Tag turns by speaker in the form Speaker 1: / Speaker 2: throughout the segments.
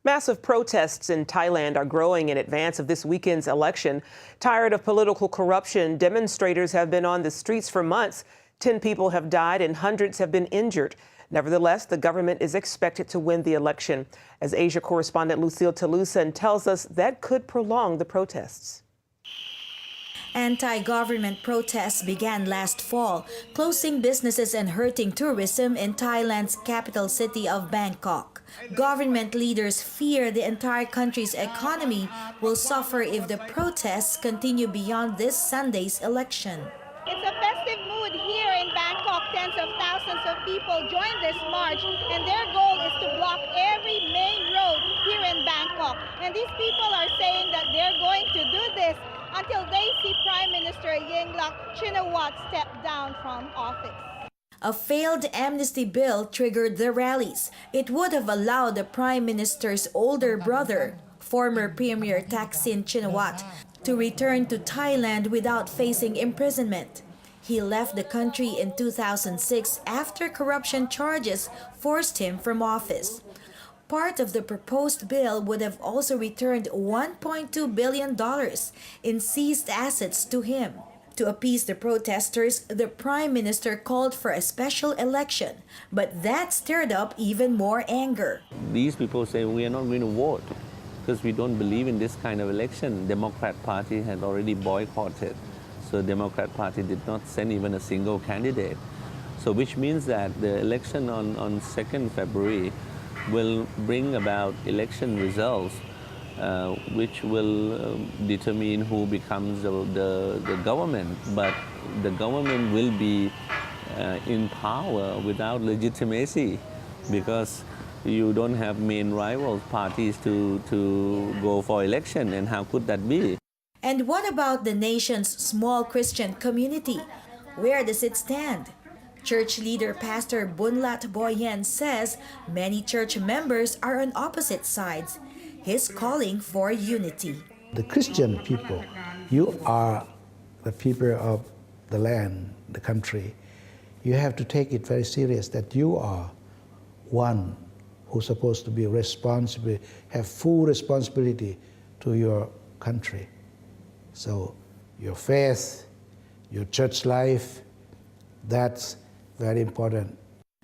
Speaker 1: Massive protests in Thailand are growing in advance of this weekend's election. Tired of political corruption, demonstrators have been on the streets for months. 10 people have died and hundreds have been injured. Nevertheless, the government is expected to win the election. As Asia correspondent Lucille Talusan tells us, that could prolong the protests.
Speaker 2: Anti-government protests began last fall, closing businesses and hurting tourism in Thailand's capital city of Bangkok. Government leaders fear the entire country's economy will suffer if the protests continue beyond this Sunday's election.
Speaker 3: It's a festive mood here in Bangkok. Tens of thousands of people joined this march, and their goal is to block every main road here in Bangkok. And these people are saying that they're going to do this until they see Prime Minister Yingluck Shinawatra step down from office.
Speaker 2: A failed amnesty bill triggered the rallies. It would have allowed the Prime Minister's older brother, former Premier Thaksin Shinawatra, to return to Thailand without facing imprisonment. He left the country in 2006 after corruption charges forced him from office. Part of the proposed bill would have also returned $1.2 billion in seized assets to him. To appease the protesters, the Prime Minister called for a special election, but that stirred up even more anger.
Speaker 4: These people say we are not going to vote because we don't believe in this kind of election. Democrat Party had already boycotted, so Democrat Party did not send even a single candidate. So which means that the election on 2nd February will bring about election results which will determine who becomes the government. But the government will be in power without legitimacy because you don't have main rival parties to go for election. And how could that be?
Speaker 2: And what about the nation's small Christian community? Where does it stand? Church leader Pastor Bunlat Boyen says many church members are on opposite sides. He's calling for unity.
Speaker 5: The Christian people, you are the people of the land, the country. You have to take it very serious that you are one who's supposed to be responsible, have full responsibility to your country. So your faith, your church life, that's very important.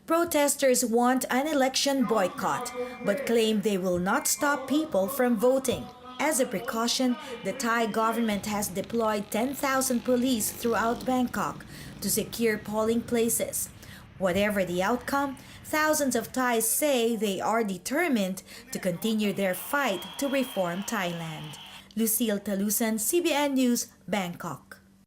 Speaker 2: Protesters want an election boycott, but claim they will not stop people from voting. As a precaution, the Thai government has deployed 10,000 police throughout Bangkok to secure polling places. Whatever the outcome, thousands of Thais say they are determined to continue their fight to reform Thailand. Lucille Talusan, CBN News, Bangkok.